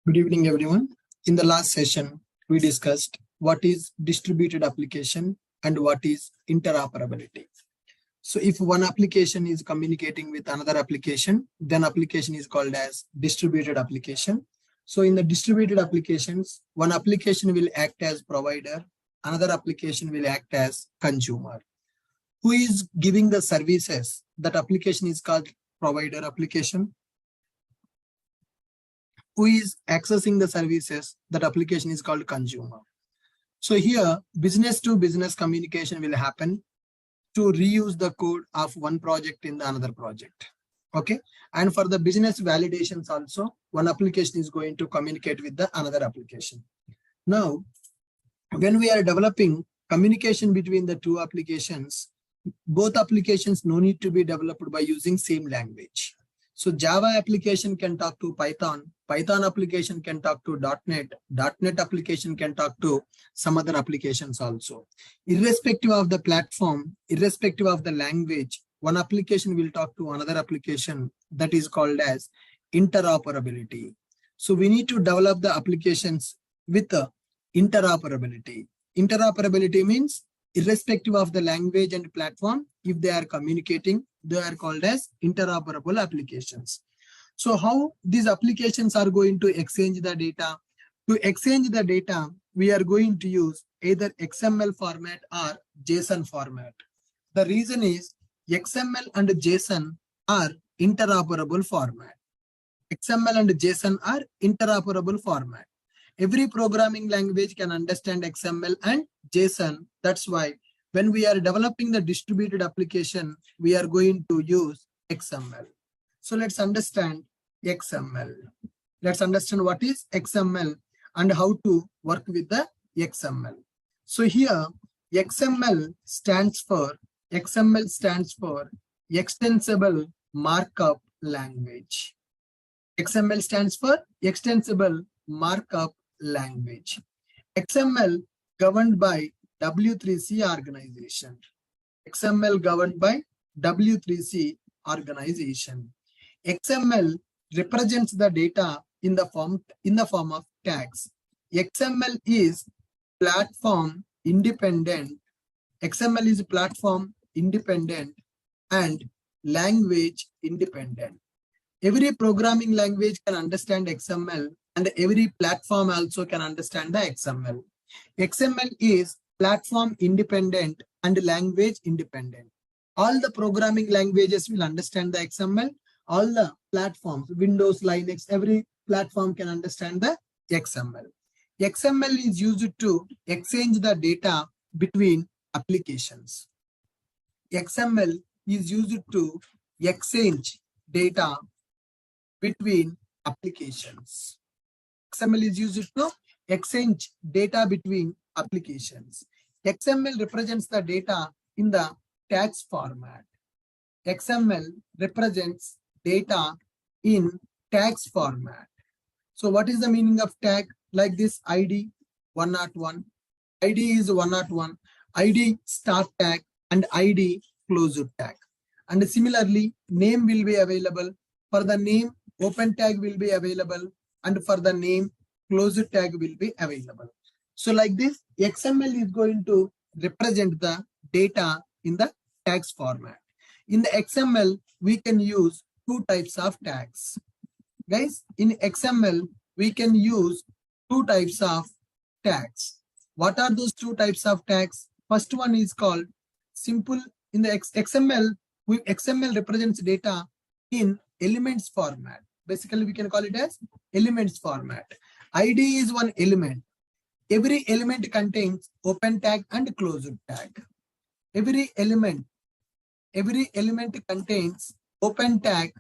Good evening, everyone. In the last session, we discussed what is distributed application and what is interoperability. So if one application is communicating with another application, then application is called as distributed application. So in the distributed applications, one application will act as provider, another application will act as consumer. Who is giving the services? That application is called provider application. Who is accessing the services? That application is called consumer. So here, business to business communication will happen to reuse the code of one project in the another project. Okay. And for the business validations also, one application is going to communicate with the another application. Now, when we are developing communication between the two applications, both applications no need to be developed by using same language. So Java application can talk to Python, Python application can talk to .NET, .NET application can talk to some other applications also. Irrespective of the platform, irrespective of the language, one application will talk to another application. That is called as interoperability. So we need to develop the applications with interoperability. Interoperability means irrespective of the language and platform, if they are communicating, they are called as interoperable applications. So how these applications are going to exchange the data? To exchange the data, we are going to use either XML format or JSON format. The reason is XML and JSON are interoperable format. XML and JSON are interoperable format. Every programming language can understand XML and JSON. That's why when we are developing the distributed application, we are going to use XML. So let's understand XML. Let's understand what is XML and how to work with the XML. So here, XML stands for Extensible Markup Language. XML stands for Extensible Markup Language. XML governed by W3C organization. XML governed by W3C organization. XML represents the data in the form of tags. XML is platform independent. XML is platform independent and language independent. Every programming language can understand XML and every platform also can understand the XML. XML is platform independent and language independent. All the programming languages will understand the XML. All the platforms, Windows, Linux, every platform can understand the XML. XML is used to exchange the data between applications. XML is used to exchange data between applications. XML is used to exchange data between applications. XML represents the data in the tags format. XML represents data in tags format. So what is the meaning of tag? Like this ID 101, ID is 101, ID start tag and ID closed tag. And similarly, name will be available. For the name, open tag will be available, and for the name, closed tag will be available. So like this, XML is going to represent the data in the tags format. In the XML, we can use two types of tags. Guys, in XML, we can use two types of tags. What are those two types of tags? First one is called simple. In the XML, XML represents data in elements format. Basically, we can call it as elements format. ID is one element. Every element contains open tag and closed tag. Every element contains open tag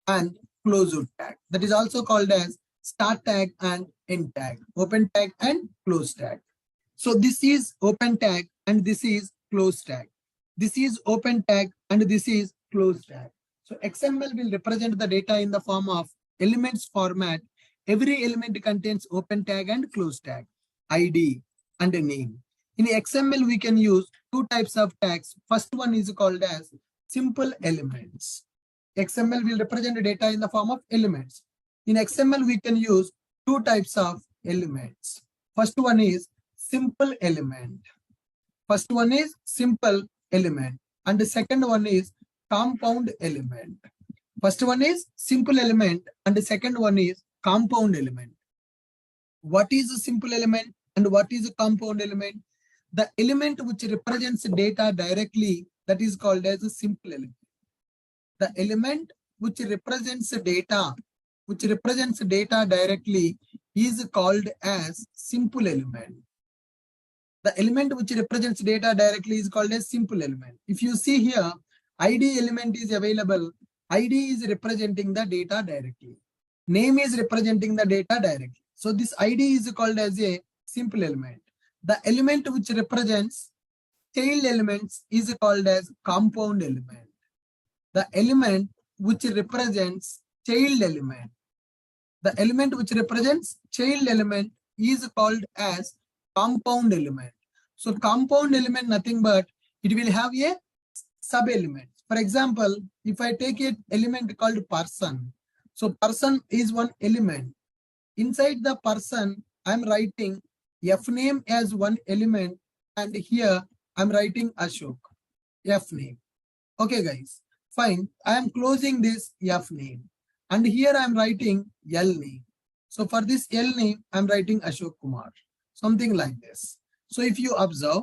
and closed tag. That is also called as start tag and end tag. Open tag and closed tag. So this is open tag and this is closed tag. This is open tag and this is closed tag. So XML will represent the data in the form of elements format. Every element contains open tag and closed tag, ID and a name. In XML, we can use two types of tags. First one is called as simple elements. XML will represent data in the form of elements. In XML, we can use two types of elements. First one is simple element. First one is simple element and the second one is compound element. First one is simple element and the second one is compound element. What is a simple element and what is a compound element? The element which represents data directly, that is called as a simple element. The element which represents data directly is called as simple element. The element which represents data directly is called as simple element. If you see here, ID element is available. ID is representing the data directly. Name is representing the data directly. So this ID is called as a simple element. The element which represents child elements is called as compound element. The element which represents child element. The element which represents child element is called as compound element. So compound element nothing but it will have a sub element. For example, if I take an element called person, so person is one element. Inside the person, I am writing F name as one element, and here I am writing Ashok, F name. Okay, guys, fine. I am closing this F name, and here I am writing L name. So for this L name, I am writing Ashok Kumar, something like this. So if you observe,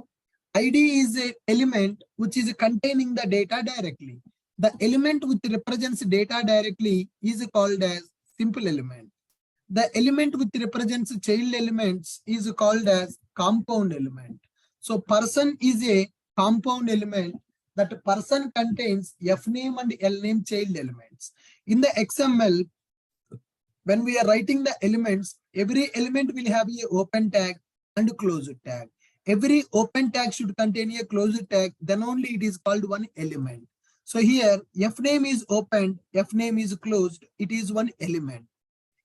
ID is an element which is containing the data directly. The element which represents data directly is called as simple element. The element which represents child elements is called as compound element. So person is a compound element. That person contains F name and L name child elements. In the XML, when we are writing the elements, every element will have a open tag and closed tag. Every open tag should contain a closed tag, then only it is called one element. So here F name is opened, F name is closed, it is one element.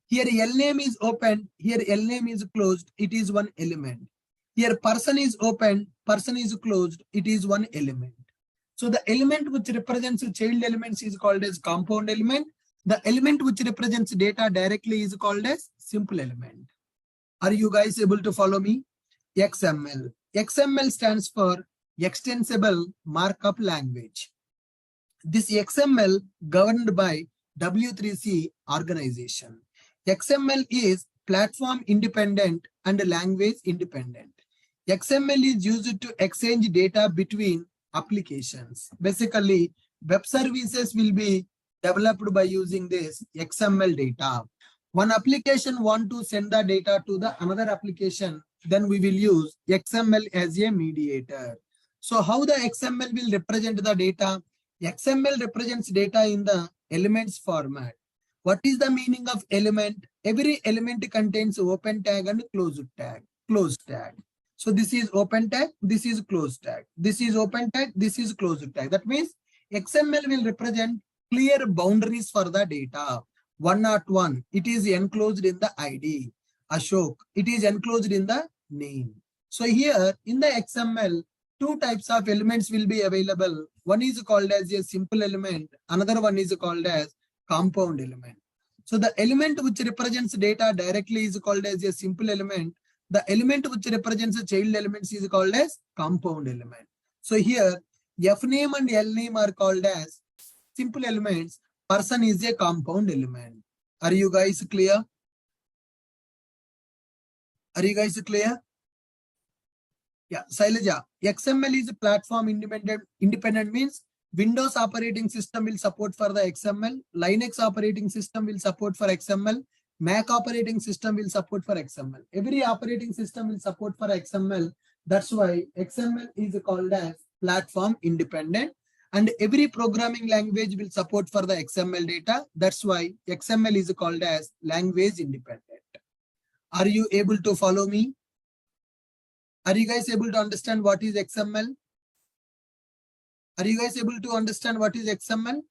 Here L name is open, here L name is closed, it is one element. Here person is open, person is closed, it is one element. So the element which represents child elements is called as compound element. The element which represents data directly is called as simple element. Are you guys able to follow me? XML. XML stands for Extensible Markup Language. This XML governed by W3C organization. XML is platform independent and language independent. XML is used to exchange data between applications. Basically, web services will be developed by using this XML data. One application want to send the data to the another application, then we will use XML as a mediator. So how the XML will represent the data? XML represents data in the elements format. What is the meaning of element? Every element contains open tag and closed tag. So this is open tag, this is closed tag. This is open tag, this is closed tag. That means XML will represent clear boundaries for the data. 101, it is enclosed in the ID. Ashok, it is enclosed in the name. So here in the XML, two types of elements will be available. One is called as a simple element. Another one is called as compound element. So the element which represents data directly is called as a simple element. The element which represents child elements is called as compound element. So here F name and L name are called as simple elements. Person is a compound element. Are you guys clear? Are you guys clear? Yeah, Sailaja. XML is a platform independent. Independent means Windows operating system will support for the XML. Linux operating system will support for XML. Mac operating system will support for XML. Every operating system will support for XML. That's why XML is called as platform independent. And every programming language will support for the XML data. That's why XML is called as language independent. Are you able to follow me? Are you guys able to understand what is XML? Are you guys able to understand what is XML?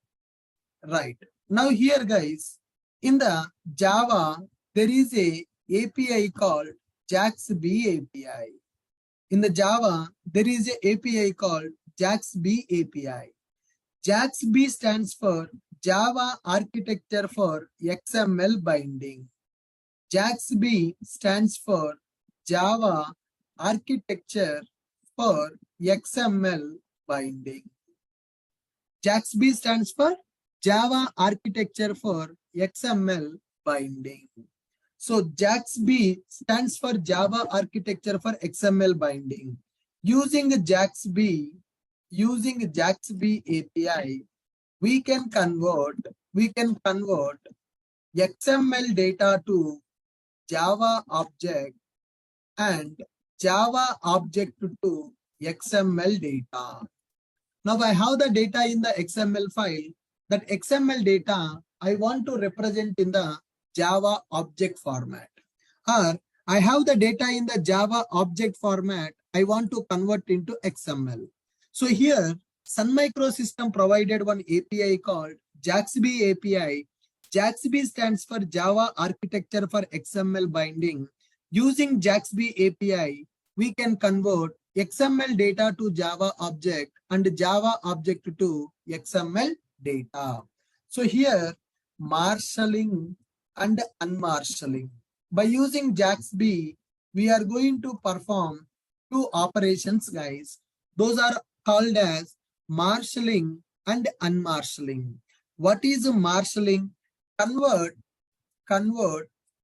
Right. Now here guys, in the Java, there is a API called JAX-B API. In the Java, there is a API called JAX-B API. JAX-B stands for Java Architecture for XML Binding. JAX-B stands for Java Architecture for XML Binding. JAX-B stands for Java Architecture for XML Binding. So JAX-B stands for Java Architecture for XML Binding. Using JAX-B API, we can convert XML data to Java object and Java object to XML data. Now I have the data in the XML file. That XML data I want to represent in the Java object format. Or I have the data in the Java object format. I want to convert into XML. So here Sun Microsystem provided one API called JAX-B API. JAX-B stands for Java Architecture for XML Binding. Using JAX-B API, we can convert XML data to Java object and Java object to XML data. So here, marshalling and unmarshalling. By using JAX-B, we are going to perform two operations, guys. Those are called as marshalling and unmarshalling. What is marshalling? Convert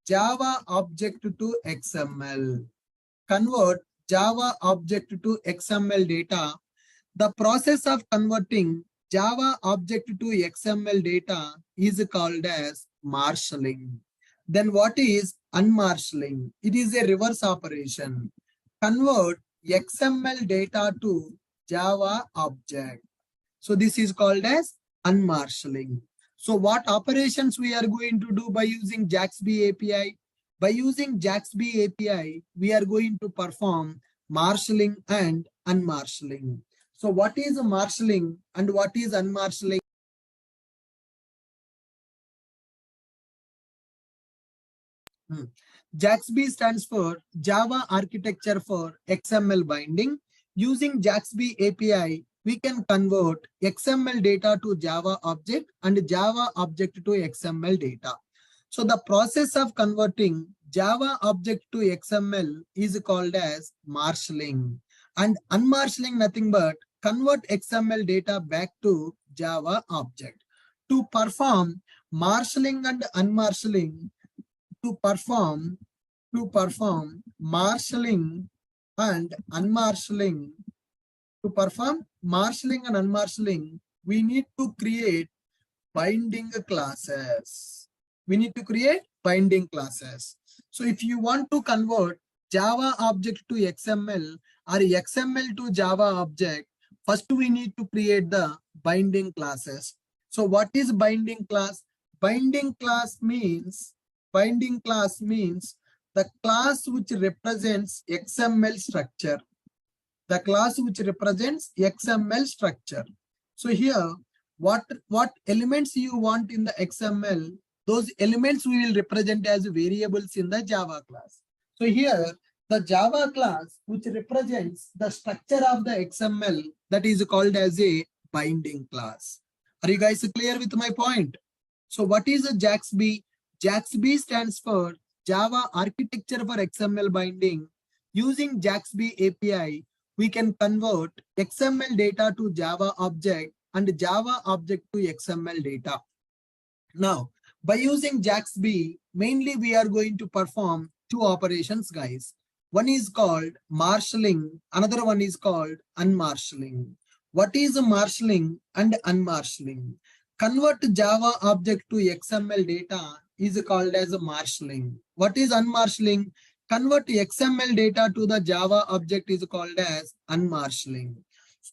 Java object to XML. Convert Java object to XML data. The process of converting Java object to XML data is called as marshalling. Then what is unmarshalling? It is a reverse operation. Convert XML data to Java object. So this is called as unmarshalling. So what operations we are going to do by using JAX-B API? By using JAX-B API, we are going to perform marshalling and unmarshalling. So what is marshalling and what is unmarshalling? JAX-B stands for Java Architecture for XML Binding. Using JAX-B API, we can convert XML data to Java object and Java object to XML data. So the process of converting Java object to XML is called as marshalling. And unmarshalling nothing but convert XML data back to Java object. To perform marshalling and unmarshalling, to perform marshalling and unmarshalling, we need to create binding classes. So if you want to convert Java object to XML or XML to Java object, first we need to create the binding classes. So what is binding class? Binding class means the class which represents XML structure. The class which represents XML structure. So here, what elements you want in the XML, those elements we will represent as variables in the Java class. So here, the Java class which represents the structure of the XML, that is called as a binding class. Are you guys clear with my point? So what is a JAX-B? JAX-B stands for Java Architecture for XML Binding. Using JAX-B API, we can convert XML data to Java object and Java object to XML data. Now, by using JAX-B, mainly we are going to perform two operations, guys. One is called marshalling, another one is called unmarshalling. What is marshalling and unmarshalling? Convert Java object to XML data is called as marshalling. What is unmarshalling? Convert XML data to the Java object is called as unmarshalling.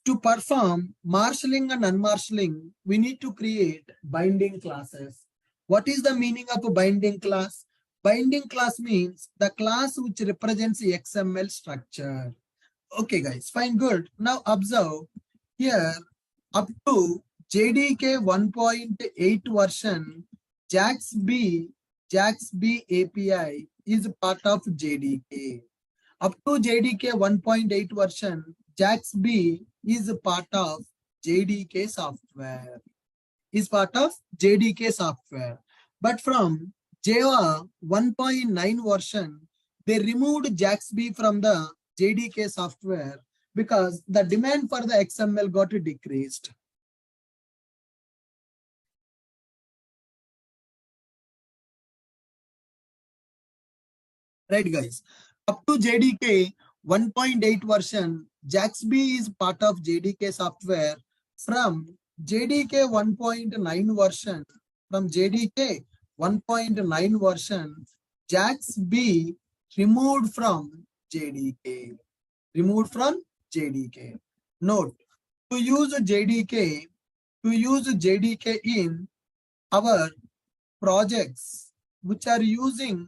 To perform marshalling and unmarshalling, we need to create binding classes. What is the meaning of a binding class? Binding class means the class which represents the XML structure. Okay, guys, fine, good. Now observe here up to JDK 1.8 version, JAX-B API is part of JDK. Up to JDK 1.8 version, JAX-B is part of JDK software. But from Java 1.9 version, they removed JAX-B from the JDK software because the demand for the XML got decreased. Right, guys? Up to JDK 1.8 version, JAX-B is part of JDK software. From JDK 1.9 version, JAX-B removed from JDK. Note, to use JDK in our projects which are using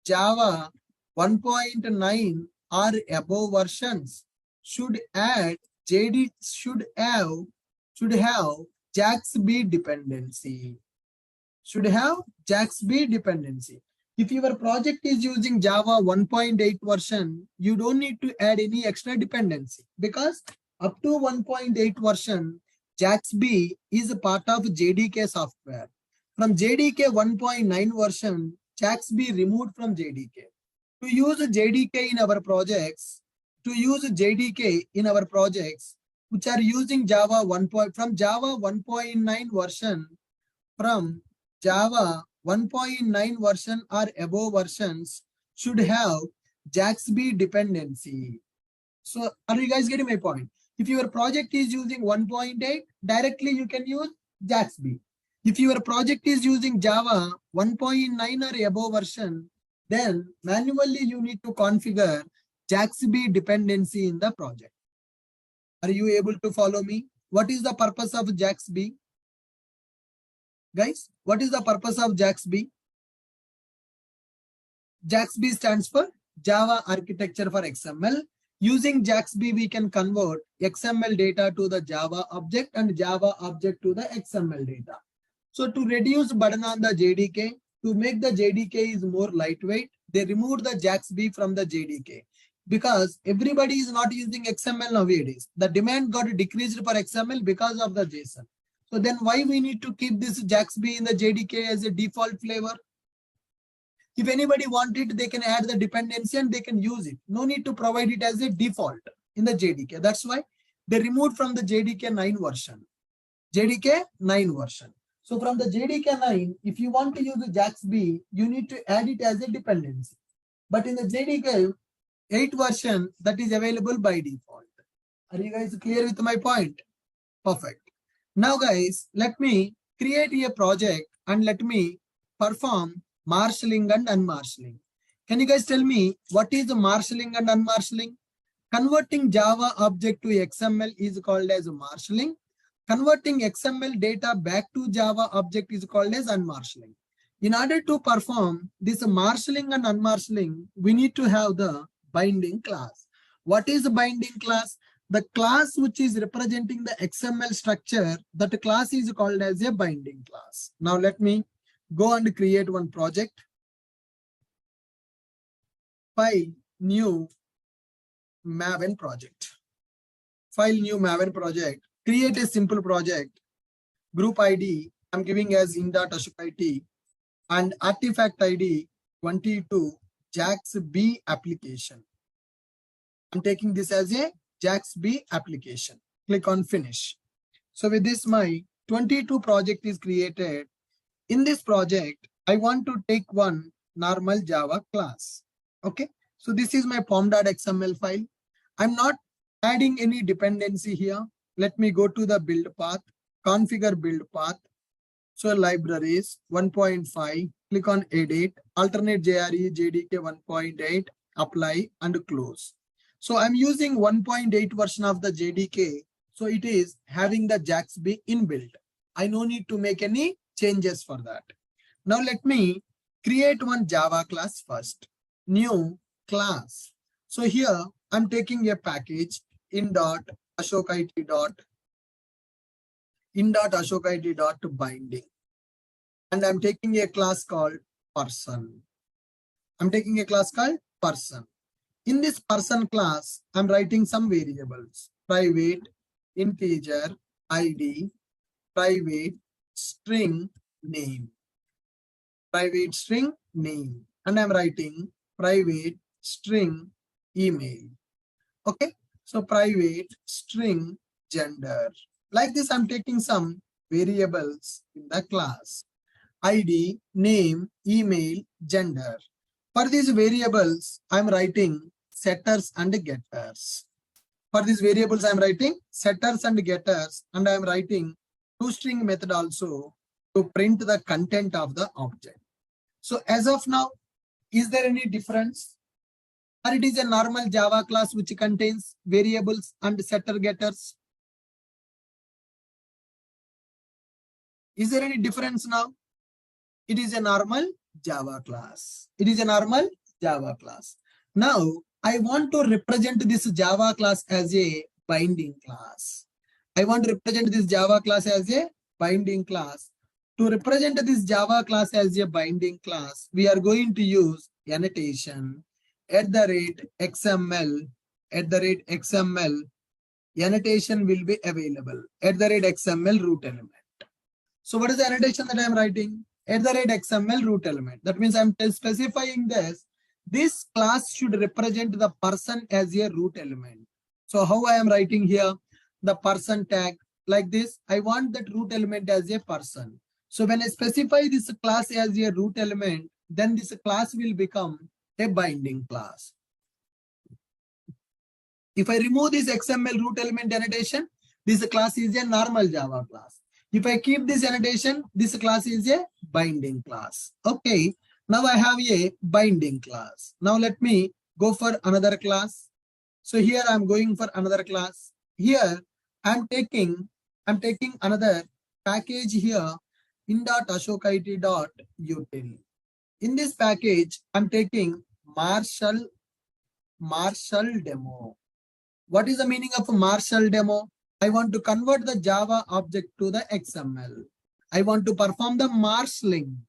Java 1.9 or above versions should have JAX-B dependency. If your project is using Java 1.8 version, you don't need to add any extra dependency because up to 1.8 version, JAX-B is a part of JDK software. From JDK 1.9 version, JAX-B removed from JDK. To use JDK in our projects, which are using Java 1. From Java 1.9 version, or above versions should have JAX-B dependency. So are you guys getting my point? If your project is using 1.8, directly you can use JAX-B. If your project is using Java 1.9 or above version, then manually you need to configure JAX-B dependency in the project. Are you able to follow me? What is the purpose of JAX-B? Guys, what is the purpose of JAX-B? JAX-B stands for Java Architecture for XML. Using JAX-B, we can convert XML data to the Java object and Java object to the XML data. So to reduce burden on the JDK, to make the JDK is more lightweight, they removed the JAX-B from the JDK. Because everybody is not using XML nowadays. The demand got decreased for XML because of the JSON. So then why we need to keep this JAX-B in the JDK as a default flavor? If anybody want it, they can add the dependency and they can use it. No need to provide it as a default in the JDK. That's why they removed from the JDK 9 version. So from the JDK 9, if you want to use the JAX-B, you need to add it as a dependency. But in the JDK 8 version, that is available by default. Are you guys clear with my point? Perfect. Now guys, let me create a project and let me perform marshalling and unmarshalling. Can you guys tell me what is marshalling and unmarshalling? Converting Java object to XML is called as marshalling. Converting XML data back to Java object is called as unmarshalling. In order to perform this marshalling and unmarshalling, we need to have the binding class. What is the binding class? The class which is representing the XML structure, that class is called as a binding class. Now let me go and create one project. File, new Maven project. Create a simple project. Group ID, I'm giving as in.ashok.it and artifact ID 22 JAX-B application. I'm taking this as a JAX-B application. Click on finish. So with this, my 22 project is created. In this project, I want to take one normal Java class. Okay. So this is my pom.xml file. I'm not adding any dependency here. Let me go to the build path, configure build path. So libraries 1.5, click on edit, alternate JRE, JDK 1.8, apply and close. So I'm using 1.8 version of the JDK. So it is having the JAX-B inbuilt. I no need to make any changes for that. Now let me create one Java class first. New class. So here I'm taking a package in.ashok.it.binding. And I'm taking a class called person. In this person class, I'm writing some variables. Private, integer, ID, private, string, name. private string name, and I'm writing private string email. Okay, so private string gender. Like this, I'm taking some variables in the class. ID, name, email, gender. For these variables, I'm writing setters and getters. For these variables, I'm writing setters and getters, and I'm writing toString method also to print the content of the object. So as of now, is there any difference? Or it is a normal Java class which contains variables and setter getters? Is there any difference now? It is a normal Java class. It is a normal Java class. Now, I want to represent this Java class as a binding class. I want to represent this Java class as a binding class. To represent this Java class as a binding class, we are going to use annotation @XML. @XML. Annotation will be available. @XML root element. So what is the annotation that I am writing? @XML root element. That means I'm specifying this. This class should represent the person as a root element. So how I am writing here? The person tag like this. I want that root element as a person. So when I specify this class as a root element, then this class will become a binding class. If I remove this XML root element annotation, this class is a normal Java class. If I keep this annotation, this class is a binding class. Okay, now I have a binding class. Now let me go for another class. So here I'm going for another class. Here I'm taking another package here in.ashokit.util. In this package, I'm taking Marshall demo. What is the meaning of Marshall demo? I want to convert the Java object to the XML. I want to perform the marshalling.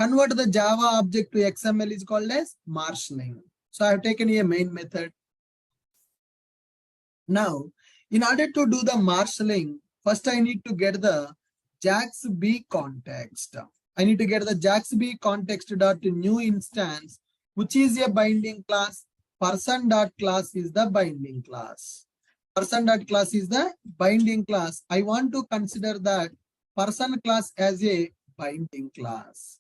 Convert the Java object to XML is called as marshalling. So I have taken a main method. Now, in order to do the marshalling, first I need to get the JAX-B context. I need to get the JAX-B context.new instance, which is a binding class. Person.class is the binding class. Person.class is the binding class. I want to consider that person class as a binding class.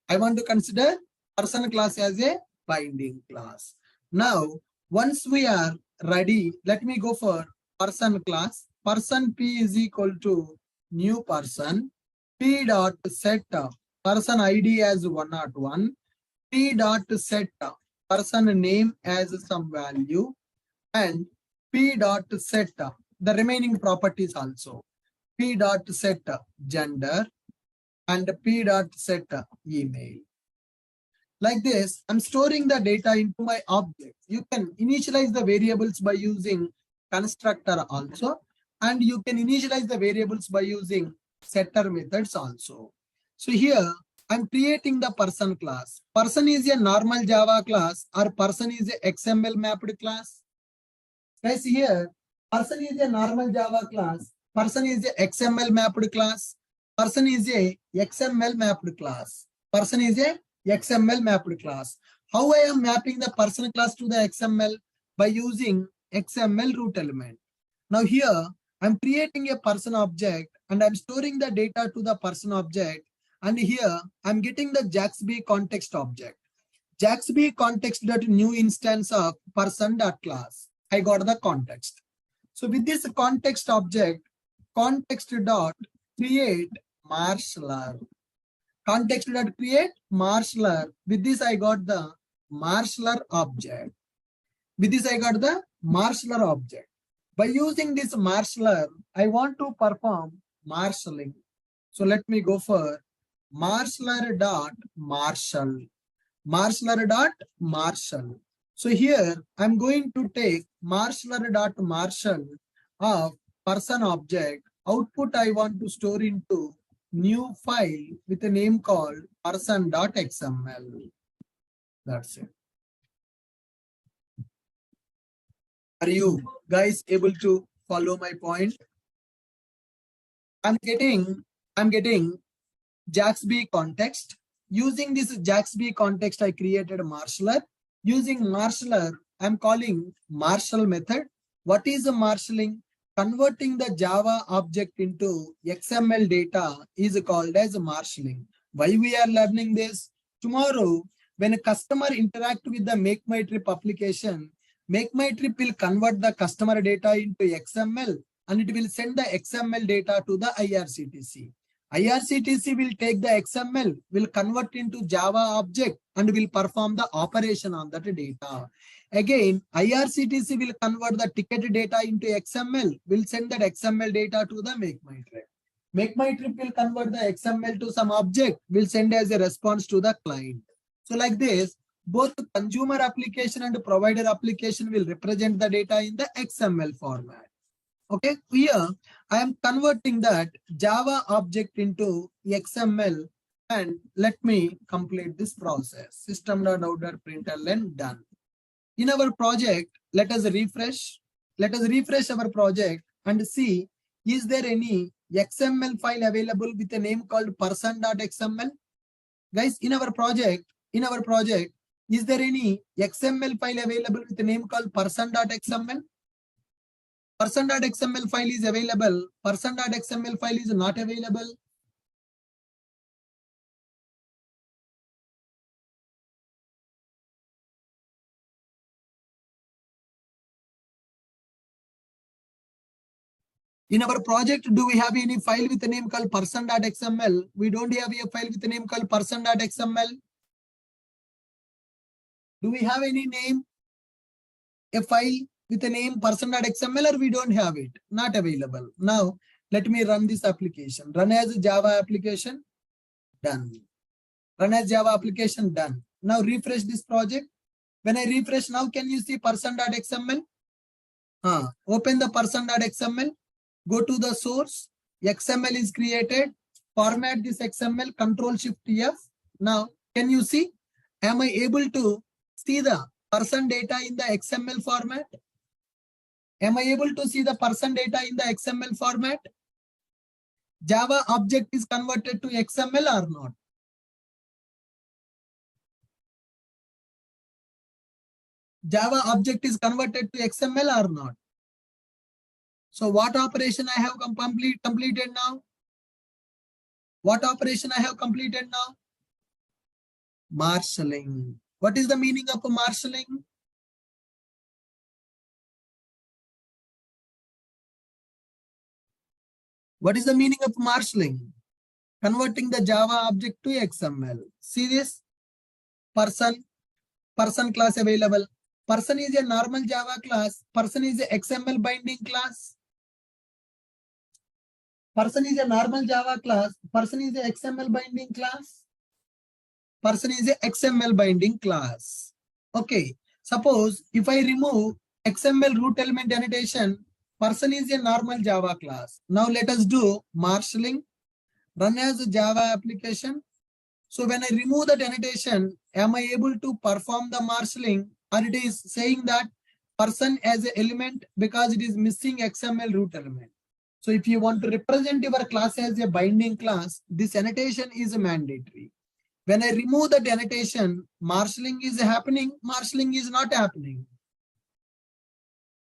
I want to consider person class as a binding class. Now, once we are ready, let me go for person class. Person P is equal to new person. P dot set person ID as 101. P dot set person name as some value, and P dot set the remaining properties also. P dot set gender and P dot set email. Like this, I'm storing the data into my object. You can initialize the variables by using constructor also, and you can initialize the variables by using setter methods also. So here I'm creating the person class. Person is a normal Java class or person is a XML mapped class? Guys, here person is a normal Java class. Person is a XML mapped class. Person is a XML mapped class. Person is a XML mapped class. How I am mapping the person class to the XML? By using XML root element. Now here I'm creating a person object and I'm storing the data to the person object. And here I'm getting the JAX-B context object. JAX-B context.new instance of person.class. I got the context. So with this context object, context.create marshaller. Context.create marshaller. With this I got the marshaller object. By using this marshaller, I want to perform marshalling. So let me go for marshaller.marshal. So here I'm going to take marshaller.marshal of person object. Output I want to store into new file with a name called person.xml. That's it. Are you guys able to follow my point? I'm getting JAX-B context. Using this JAX-B context, I created a marshaller. Using marshaller, I'm calling marshal method. What is the marshalling? Converting the Java object into XML data is called as marshalling. Why we are learning this? Tomorrow, when a customer interact with the Make My Trip application, Make My Trip will convert the customer data into XML and it will send the XML data to the IRCTC. IRCTC will take the XML, will convert into Java object and will perform the operation on that data. Again, IRCTC will convert the ticket data into XML, will send that XML data to the Make My Trip. Make My Trip will convert the XML to some object, will send as a response to the client. So like this, both consumer application and provider application will represent the data in the XML format. Okay, here I am converting that Java object into XML and let me complete this process. System.out.println done. In our project, let us refresh. Let us refresh our project and see, is there any XML file available with a name called person.xml? Guys, in our project, is there any XML file available with a name called person.xml? Person.xml file is available. Person.xml file is not available. In our project, do we have any file with a name called person.xml? We don't have a file with a name called person.xml. Do we have any name, a file with a name person.xml, or we don't have it? Not available. Now, let me run this application. Run as a Java application. Done. Run as Java application. Done. Now refresh this project. When I refresh now, can you see person.xml? Open the person.xml. Go to the source. XML is created. Format this XML. Control-Shift-F. Now, can you see? Am I able to see the person data in the XML format? Am I able to see the person data in the XML format? Java object is converted to XML or not? Java object is converted to XML or not? So what operation I have completed now? What operation I have completed now? Marshalling. What is the meaning of marshalling? What is the meaning of marshalling? Converting the Java object to XML. See this? Person class available. Person is a normal Java class. Person is a XML binding class. Person is a normal Java class. Person is a XML binding class. Person is a XML binding class. Okay. Suppose if I remove XML root element annotation, person is a normal Java class. Now let us do marshalling. Run as a Java application. So when I remove that annotation, am I able to perform the marshalling, or it is saying that person as an element because it is missing XML root element? So if you want to represent your class as a binding class, this annotation is mandatory. When I remove that annotation, marshalling is happening, marshalling is not happening.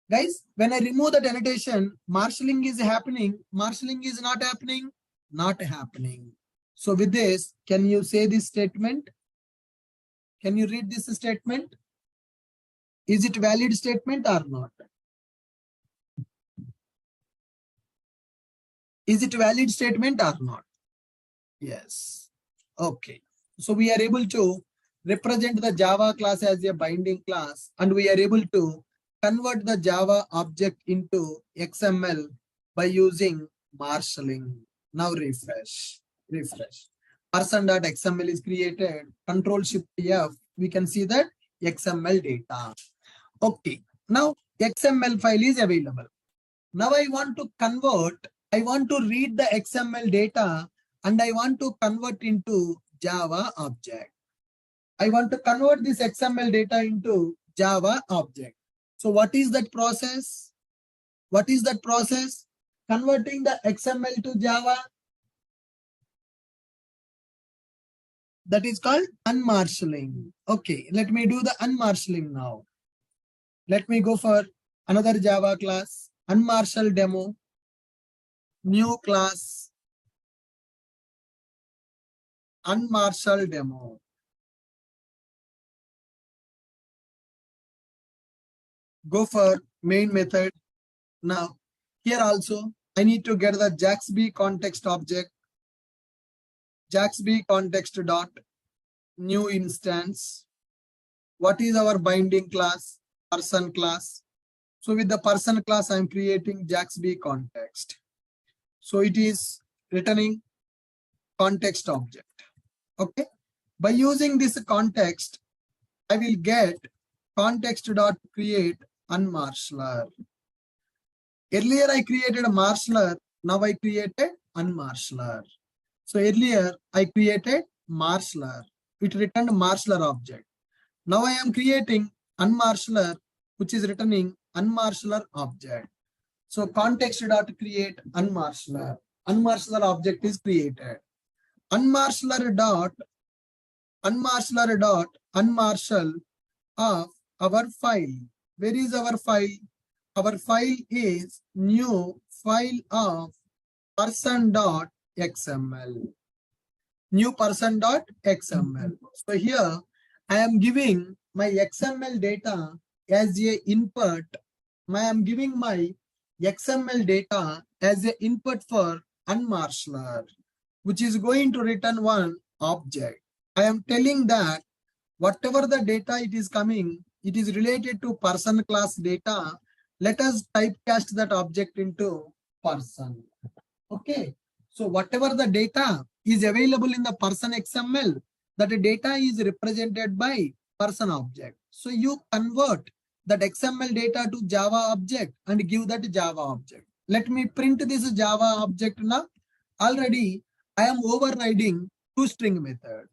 Guys, when I remove that annotation, marshalling is happening, marshalling is not happening, not happening. So with this, can you say this statement? Can you read this statement? Is it valid statement or not? Is it valid statement or not? Yes. Okay. So we are able to represent the Java class as a binding class, and we are able to convert the Java object into XML by using marshalling. Now refresh. Person.xml is created. Control-Shift-F. We can see that XML data. Okay. Now XML file is available. Now I want to convert. I want to read the XML data and I want to convert into Java object. I want to convert this XML data into Java object. So what is that process? What is that process? Converting the XML to Java. That is called unmarshalling. Okay, let me do the unmarshalling now. Let me go for another Java class, unmarshal demo, new class, unmarshal demo. Go for main method. Now, here also, I need to get the JAX-B context object, JAX-B context dot new instance. What is our binding class? Person class. So with the person class, I'm creating JAX-B context. So it is returning context object. Okay. By using this context, I will get context dot create unmarshaller. Earlier I created a marshaller. Now I created unmarshaller. So earlier I created marshaller. It returned marshaller object. Now I am creating unmarshaller, which is returning unmarshaller object. So context dot create unmarshaller. Unmarshaller object is created. Unmarshaller dot unmarshal of our file. Where is our file? Our file is new file of person.xml. New person.xml. So here I am giving my XML data as a input. I am giving my XML data as an input for unmarshaller, which is going to return one object. I am telling that whatever the data it is coming, it is related to person class data. Let us typecast that object into person. Okay. So whatever the data is available in the person XML, that data is represented by person object. So you convert that XML data to Java object and give that Java object. Let me print this Java object now. Already I am overriding toString method.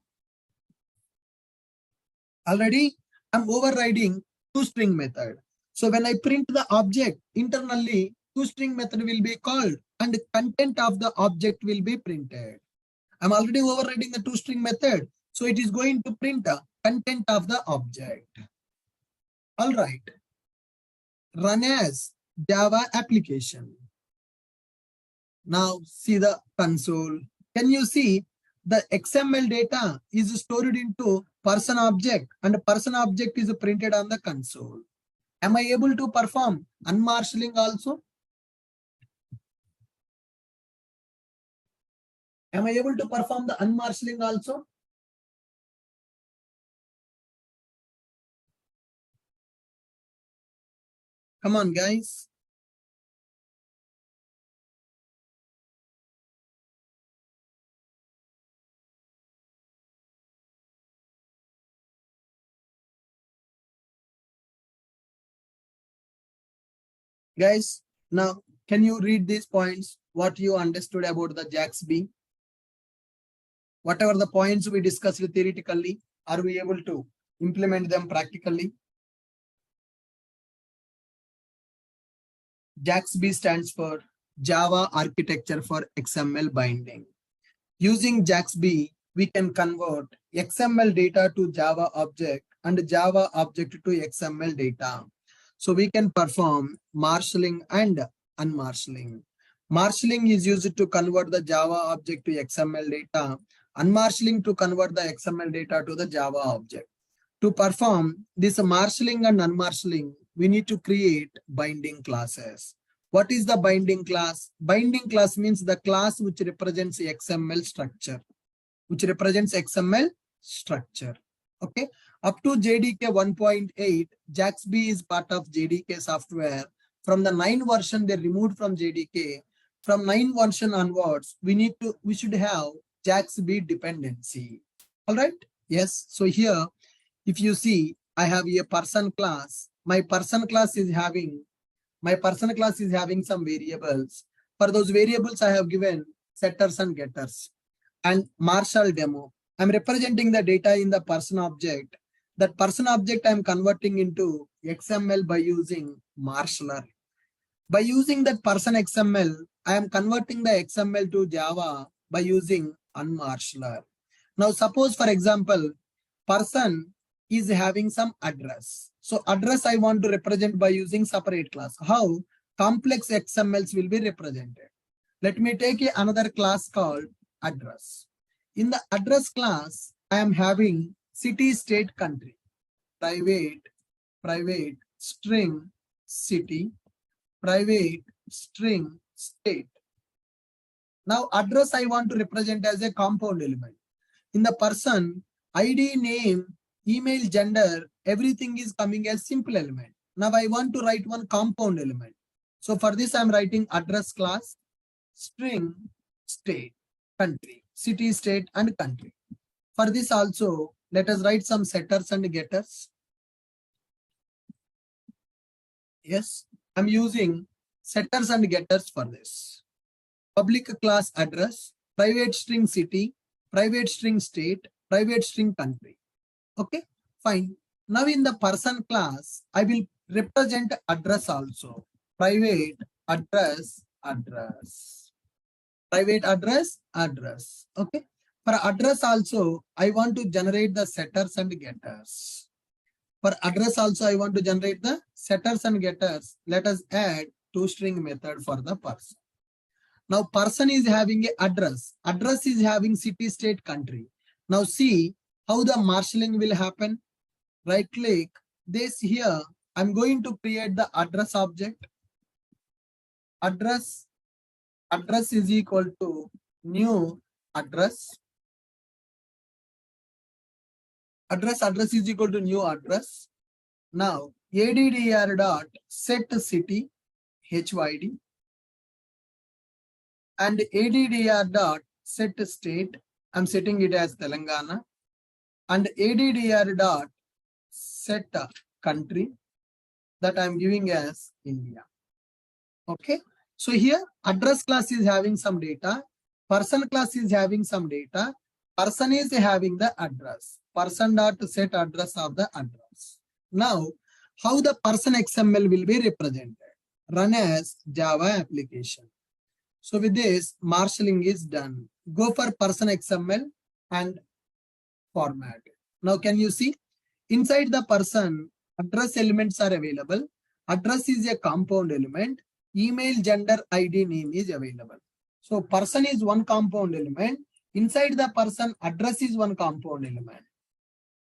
Already I'm overriding toString method. So when I print the object internally, toString method will be called and content of the object will be printed. I'm already overriding the toString method. So it is going to print the content of the object. All right. Run as Java application. Now see the console. Can you see the XML data is stored into person object and person object is printed on the console. Am I able to perform unmarshalling also? Am I able to perform the unmarshalling also? Come on, guys. Guys, now can you read these points? What you understood about the JAX-B? Whatever the points we discussed theoretically, are we able to implement them practically? JAX-B stands for Java Architecture for XML Binding. Using JAX-B, we can convert XML data to Java object and Java object to XML data. So we can perform marshalling and unmarshalling. Marshalling is used to convert the Java object to XML data. Unmarshalling to convert the XML data to the Java object. To perform this marshalling and unmarshalling, we need to create binding classes. What is the binding class? Binding class means the class which represents XML structure. Okay. Up to JDK 1.8, JAX-B is part of JDK software. From the 9 version, they removed from JDK. From 9 version onwards, we should have JAX-B dependency. All right. Yes. So here, if you see, I have a person class. My person class is having some variables. For those variables, I have given setters and getters and marshal demo. I'm representing the data in the person object. That person object I'm converting into XML by using marshaller. By using that person XML, I am converting the XML to Java by using unmarshaller. Now suppose for example, person is having some address. So address I want to represent by using separate class. How? Complex XMLs will be represented. Let me take another class called address. In the address class, I am having city, state, country, private, string, city, private, string, state. Now address I want to represent as a compound element. In the person, ID, name, email, gender, everything is coming as simple element. Now I want to write one compound element. So for this, I'm writing address class, string, state, country, city, state, and country. For this also, let us write some setters and getters. Yes, I'm using setters and getters for this. Public class address, private string city, private string state, private string country. Okay, fine. Now in the person class, I will represent address also. Private address, private address. Okay. For address also, I want to generate the setters and getters. For address also, I want to generate the setters and getters. Let us add toString method for the person. Now person is having a address. Address is having city, state, country. Now see how the marshalling will happen. Right click this here. I'm going to create the address object. Address is equal to new address. Address is equal to new address. Now addr dot set city HYD and addr dot set state. I'm setting it as Telangana, and addr dot set country that I'm giving as India. Okay. So here address class is having some data. Person class is having some data. Person is having the address. Person dot set address of the address. Now, how the person XML will be represented? Run as Java application. So with this, marshalling is done. Go for person XML and format. Now can you see? Inside the person, address elements are available. Address is a compound element. Email, gender, ID, name is available. So person is one compound element. Inside the person, address is one compound element.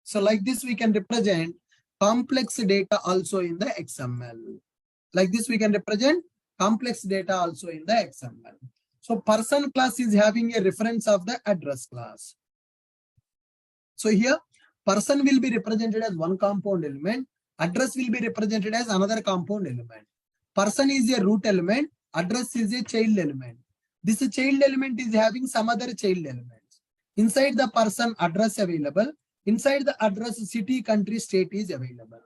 So like this, we can represent complex data also in the XML. Like this, we can represent complex data also in the XML. So person class is having a reference of the address class. So here, person will be represented as one compound element. Address will be represented as another compound element. Person is a root element. Address is a child element. This child element is having some other child elements. Inside the person, address available. Inside the address, city, country, state is available.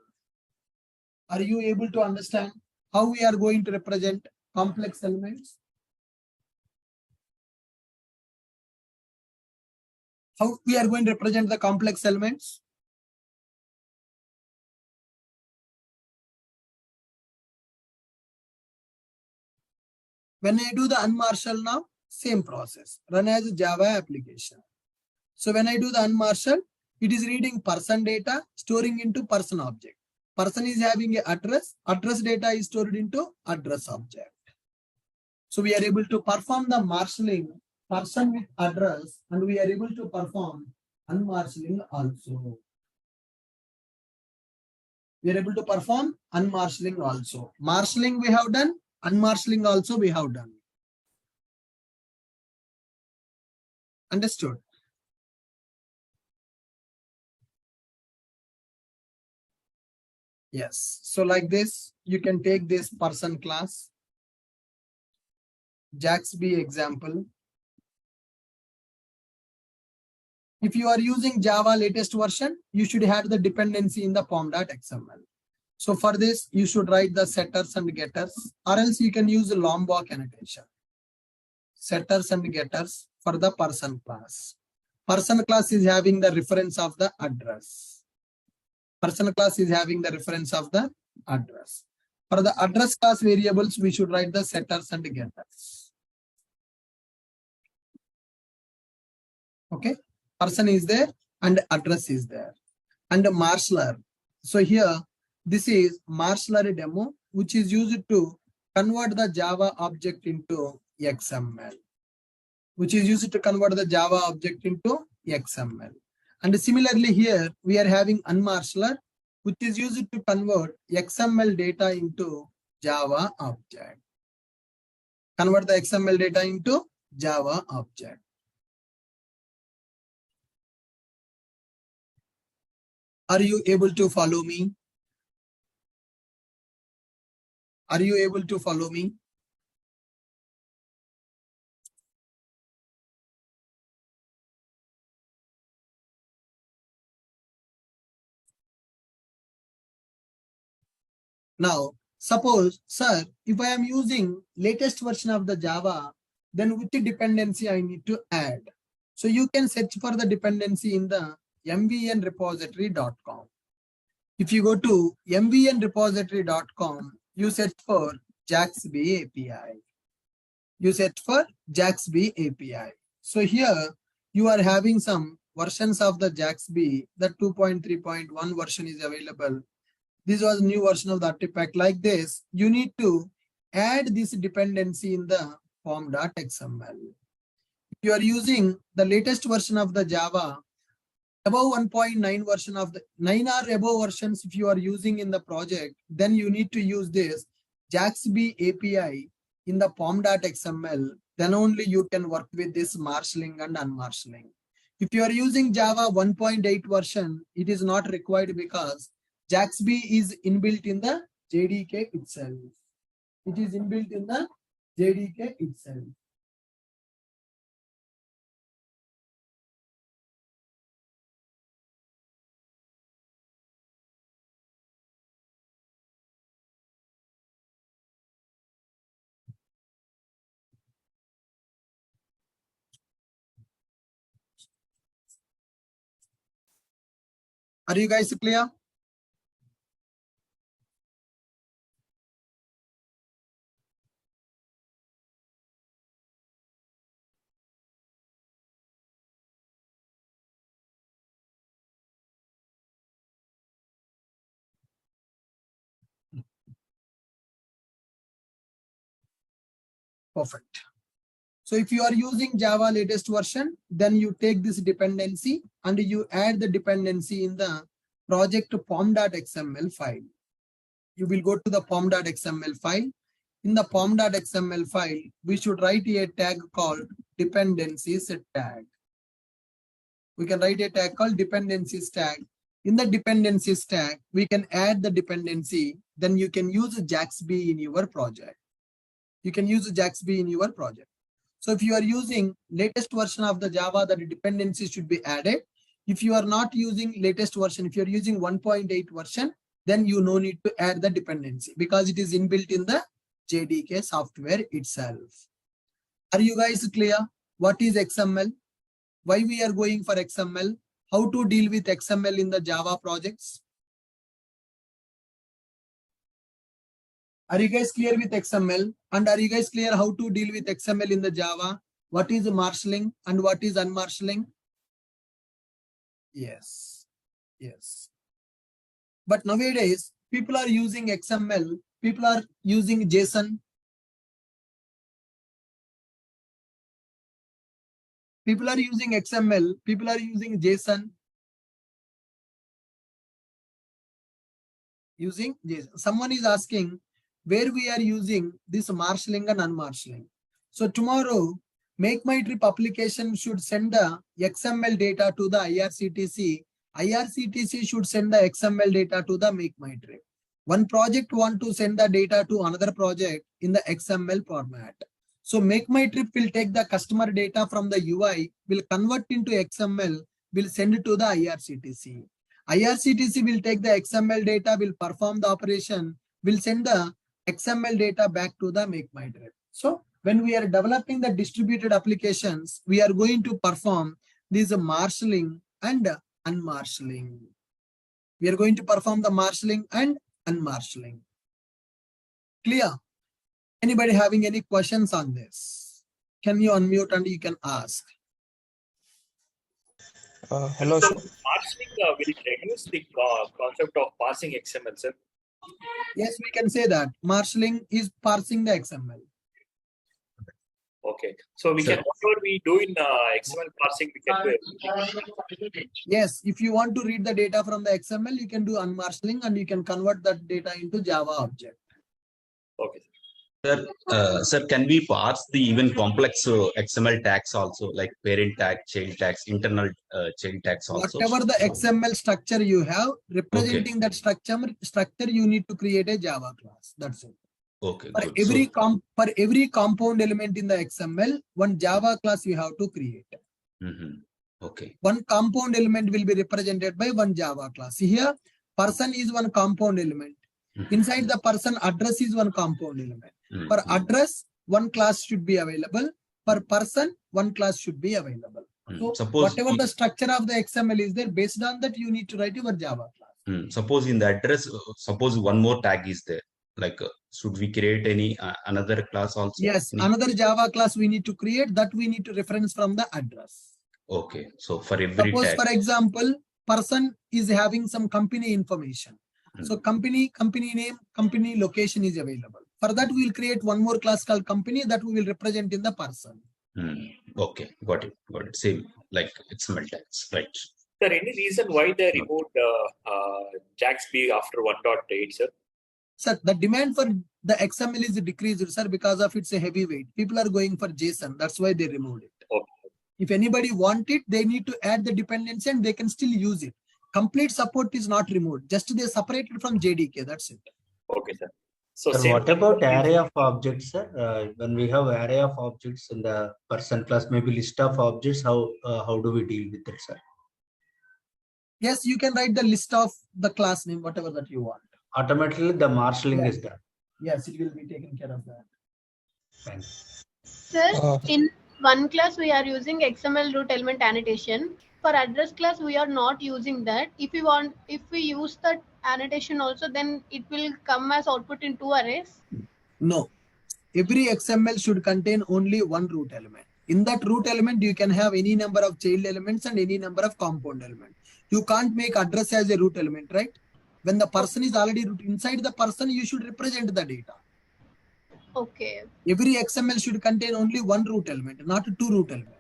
Are you able to understand how we are going to represent complex elements? How we are going to represent the complex elements? When I do the unmarshal now, same process. Run as Java application. So when I do the unmarshal, it is reading person data, storing into person object. Person is having an address. Address data is stored into address object. So we are able to perform the marshalling person with address, and we are able to perform unmarshalling also. We are able to perform unmarshalling also. Marshalling we have done, unmarshalling also we have done. Understood? Yes. So like this, you can take this person class, JAX-B example. If you are using Java latest version, you should have the dependency in the pom.xml. So for this, you should write the setters and getters, or else you can use the Lombok annotation. Setters and getters for the person class. Person class is having the reference of the address. Person class is having the reference of the address. For the address class variables, we should write the setters and getters. Okay. person is there and address is there. And marshaller. So here, this is marshaller demo, which is used to convert the Java object into XML, which is used to convert the Java object into XML. And similarly here, we are having unmarshaller, which is used to convert XML data into Java object. Convert the XML data into Java object. Are you able to follow me? Are you able to follow me? Now, suppose, sir, if I am using latest version of the Java, then which dependency I need to add? So you can search for the dependency in the mvnrepository.com. If you go to mvnrepository.com, you search for JAX-A API. You search for JAX-A API. So here you are having some versions of the JAX-A. The 2.3.1 version is available. This was new version of the artifact. Like this, you need to add this dependency in the form.xml. If you are using the latest version of the Java, above 1.9 version of the 9 or above versions, if you are using in the project, then you need to use this JAX-A API in the form.xml. Then only you can work with this marshalling and unmarshalling. If you are using Java 1.8 version, it is not required because JAX-A is inbuilt in the JDK itself. It is inbuilt in the JDK itself. Are you guys clear? Perfect. So if you are using Java latest version, then you take this dependency and you add the dependency in the project form.xml file. You will go to the form.xml file. In the form.xml file, we should write a tag called dependencies tag. We can write a tag called dependencies tag. In the dependencies tag, we can add the dependency. Then you can use JAX-A in your project. You can use JAX-A in your project. So if you are using latest version of the Java, the dependency should be added. If you are not using latest version, if you are using 1.8 version, then you no need to add the dependency because it is inbuilt in the JDK software itself. Are you guys clear? What is XML? Why we are going for XML? How to deal with XML in the Java projects? Are you guys clear with XML? And are you guys clear how to deal with XML in the Java? What is marshalling and what is unmarshalling? Yes. Yes. But nowadays, people are using XML. People are using JSON. People are using XML. People are using JSON. Using JSON. Someone is asking where we are using this marshalling and unmarshalling. So tomorrow, Make My Trip application should send the XML data to the IRCTC. IRCTC should send the XML data to the Make My Trip. One project want to send the data to another project in the XML format. So Make My Trip will take the customer data from the UI, will convert into XML, will send it to the IRCTC. IRCTC will take the XML data, will perform the operation, will send the XML data back to the Make My Trip. So when we are developing the distributed applications, we are going to perform this marshalling and unmarshalling. We are going to perform the marshalling and unmarshalling. Clear? Anybody having any questions on this? Can you unmute and you can ask? Hello, So sir. parsing will reduce the concept of parsing XML, sir. Yes, we can say that marshalling is parsing the XML. Okay. So we can, whatever we do in XML parsing, we can do. Yes, if you want to read the data from the XML, you can do unmarshalling and you can convert that data into Java object. Okay. Sir, can we parse the even complex XML tags also, like parent tag, child tags, internal child tags also? Whatever the XML structure you have, representing that structure, you need to create a Java class. That's it. Okay, For good. for every compound element in the XML, one Java class you have to create. Okay. One compound element will be represented by one Java class. Here, person is one compound element. Inside the person, address is one compound element. For address, one class should be available. Per person, one class should be available. So Suppose whatever the structure of the XML is there, based on that, you need to write your Java class. Suppose in the address, suppose one more tag is there. Like, should we create any another class also? Yes, another Java class we need to create, that we need to reference from the address. Okay, so for every Suppose, tag. for example, person is having some company information. So company name, company location is available. For that, we will create one more class called company that we will represent in the person. Okay, got it. Same like XML tags, right? Sir, any reason why they removed JAX-B after 1.8, sir? Sir, the demand for the XML is decreased, sir, because of its a heavy weight. People are going for JSON. That's why they removed it. Okay. If anybody want it, they need to add the dependency and they can still use it. Complete support is not removed. Just they separated from JDK. That's it. Okay, sir. So sir, what about array of objects, sir? When we have array of objects in the person class, maybe list of objects, how do we deal with it, sir? Yes, you can write the list of the class name, whatever that you want. Automatically, the marshalling is done. Yes, it will be taken care of that. Thanks. Sir, in one class, we are using XML root element annotation. For address class, we are not using that. If we use that annotation also, then it will come as output in two arrays. No, every XML should contain only one root element. In that root element, you can have any number of child elements and any number of compound elements. You can't make address as a root element, right? When the person is already root, inside the person, you should represent the data. Okay. Every XML should contain only one root element, not two root elements.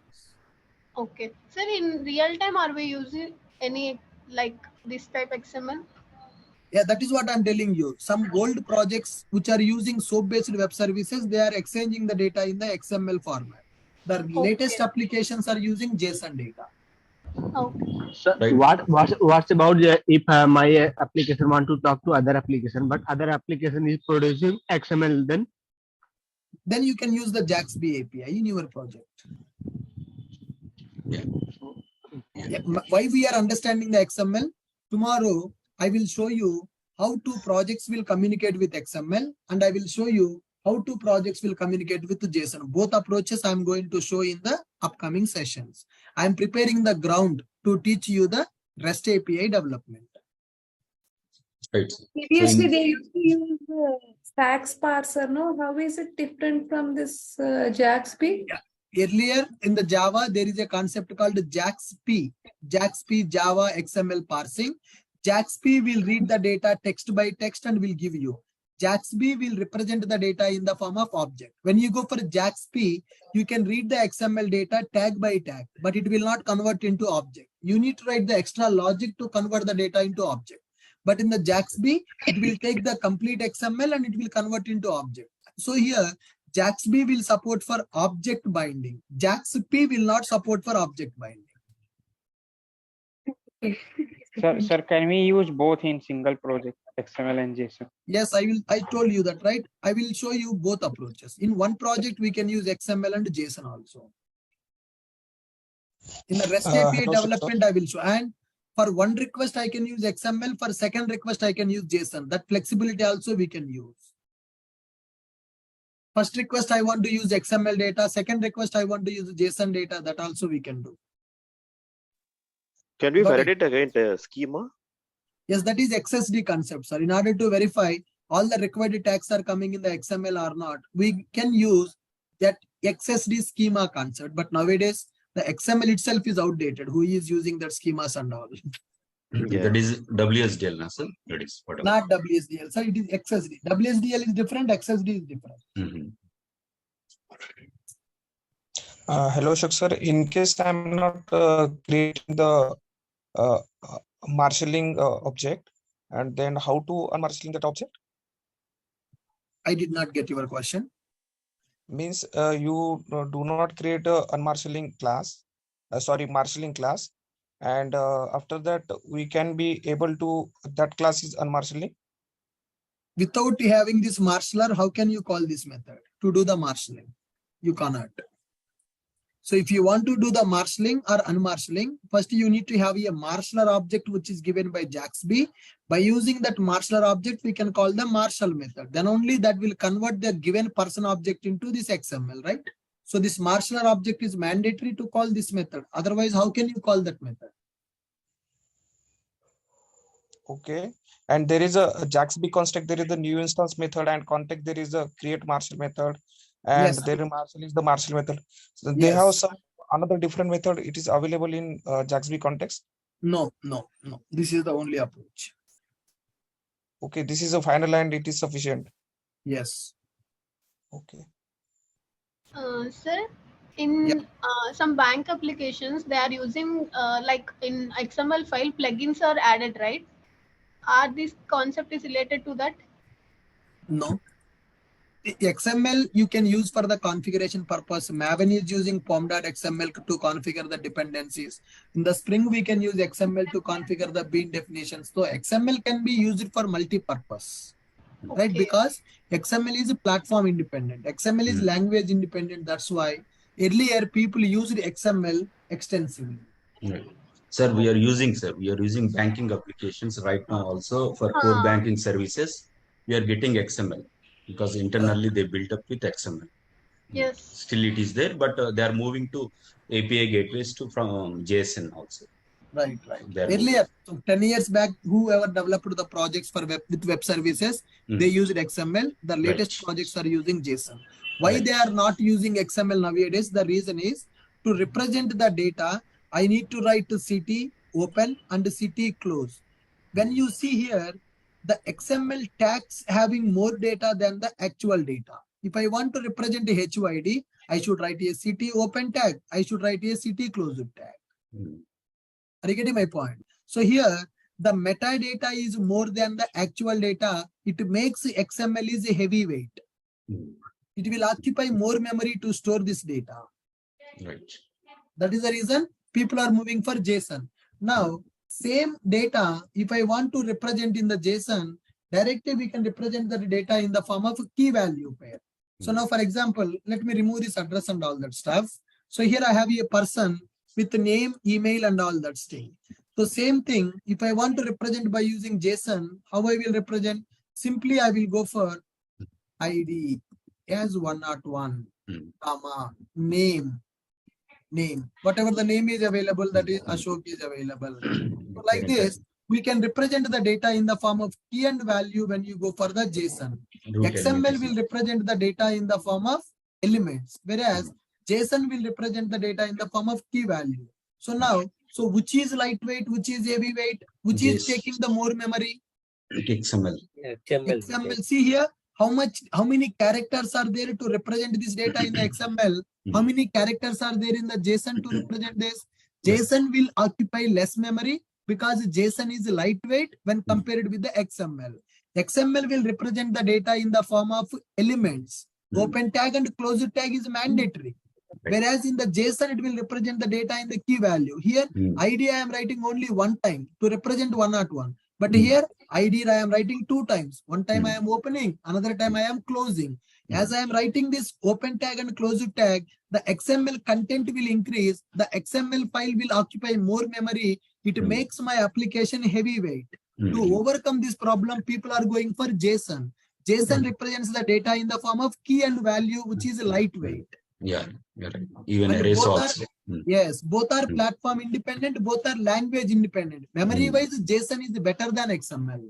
Okay. Sir, in real time, are we using any like this type XML? Yeah, that is what I'm telling you. Some old projects which are using SOAP-based web services, they are exchanging the data in the XML format. The latest applications are using JSON data. Okay. So what's about if my application want to talk to other application, but other application is producing XML, then you can use the JAX-B API in your project. Yeah. Why we are understanding the XML? Tomorrow, I will show you how two projects will communicate with XML, and I will show you how two projects will communicate with JSON. Both approaches I am going to show in the upcoming sessions. I am preparing the ground to teach you the REST API development. Right. Previously, they used to use stacks parser, no? How is it different from this JAX-B? Yeah. Earlier in the Java, there is a concept called JAX-P. JAX-P Java XML parsing. JAX-P will read the data text by text and will give you. JAX-B will represent the data in the form of object. When you go for JAX-P, you can read the XML data tag by tag, but it will not convert into object. You need to write the extra logic to convert the data into object. But in the JAX-B, it will take the complete XML and it will convert into object. So here, JAX-B will support for object binding. JAX-P will not support for object binding. Sir, can we use both in single project, XML and JSON? Yes, I told you that, right? I will show you both approaches. In one project, we can use XML and JSON also. In the REST API development, I will show. And for one request, I can use XML. For second request, I can use JSON. That flexibility also we can use. First request, I want to use XML data. Second request, I want to use JSON data. That also we can do. Can we validate again the schema? Yes, that is XSD concept, sir. In order to verify all the required tags are coming in the XML or not, we can use that XSD schema concept. But nowadays, The XML itself is outdated. Who is using that schemas and all? Yeah. That is WSDL, na, sir? That is whatever. Not WSDL. So it is XSD. WSDL is different. XSD is different. Mhm. Hello, Ashok sir. In case I'm not creating the marshalling object, and then how to unmarshalling that object? I did not get your question. Means you do not create a unmarshalling class, marshalling class, and after that we can be able to that class is unmarshalling. Without having this marshaller, how can you call this method to do the marshalling? You cannot. So if you want to do the marshalling or unmarshalling, first you need to have a marshaller object which is given by JAX-B. By using that marshaller object, we can call the marshal method. Then only that will convert the given person object into this XML, right? So this marshaller object is mandatory to call this method. Otherwise, how can you call that method? Okay. And there is a JAX-B construct, there is the new instance method, and context there is a create marshal method, and Yes. there is marshal is the marshal method. So they have some another different method. It is available in JAX-B context. No. This is the only approach. Okay, this is a final and it is sufficient. Yes. Okay. Sir, in some bank applications, they are using like in XML file, plugins are added, right? Are this concept is related to that? No. The XML you can use for the configuration purpose. Maven is using pom.xml to configure the dependencies. In the Spring, we can use XML to configure the bean definitions. So XML can be used for multi-purpose, right? Because XML is platform independent. XML is language independent. That's why earlier people used XML extensively. Right. Sir, we are using banking applications right now also for core banking services. We are getting XML because internally they built up with XML. Yes. Still it is there, but they are moving to API gateways to from JSON also. Right. Earlier, so 10 years back, whoever developed the projects for with web services, they used XML. The latest projects are using JSON. Why they are not using XML nowadays? The reason is to represent the data, I need to write to CT open and CT close. When you see here, the XML tags having more data than the actual data. If I want to represent a HUID, I should write a CT open tag. I should write a CT close tag. Are you getting my point? So here, the metadata is more than the actual data. It makes XML is a heavyweight. It will occupy more memory to store this data. Right. That is the reason people are moving for JSON. Now, same data, if I want to represent in the JSON, directly we can represent the data in the form of a key value pair. So now, for example, let me remove this address and all that stuff. So here I have a person with name, email, and all that thing. So same thing, if I want to represent by using JSON, how I will represent? Simply I will go for ID as 101, comma, name. Whatever the name is available, that is Ashok is available. So like this, we can represent the data in the form of key and value when you go for the JSON. XML will represent the data in the form of elements, whereas JSON will represent the data in the form of key value. So now, so which is lightweight, which is heavyweight, which is taking the more memory? XML. XML. See here, how many characters are there to represent this data in the XML? How many characters are there in the JSON to represent this? JSON will occupy less memory because JSON is lightweight when compared with the XML. XML will represent the data in the form of elements. Open tag and close tag is mandatory. Whereas in the JSON, it will represent the data in the key value. Here, ID I am writing only one time to represent 101. But here, ID I am writing two times. One time I am opening, another time I am closing. As I am writing this open tag and close tag, the XML content will increase. The XML file will occupy more memory. It makes my application heavyweight. To overcome this problem, people are going for JSON. JSON represents the data in the form of key and value, which is lightweight. Yeah, you're right. Even And arrays both also. Yes, both are platform independent, both are language independent. Memory wise, JSON is better than XML.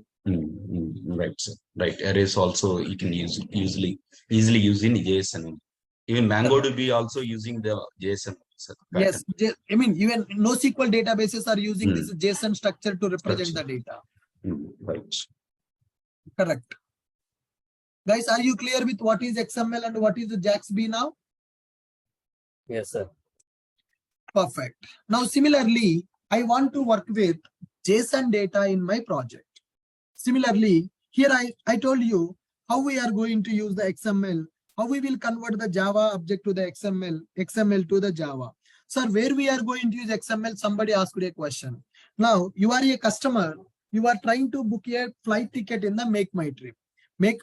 Right, sir. Right. Arrays also you can easily use in JSON. Even MongoDB also using the JSON sir. Yes, I mean, even NoSQL databases are using this JSON structure to represent the Structure. data. Right. Correct. Guys, are you clear with what is XML and what is the JAX-B now? Yes, sir. Perfect. Now, similarly, I want to work with JSON data in my project. Similarly, here I told you how we are going to use the XML, how we will convert the Java object to the XML to the Java. Sir, where we are going to use XML? Somebody asked a question. Now, you are a customer, you are trying to book a flight ticket in the Make My Trip.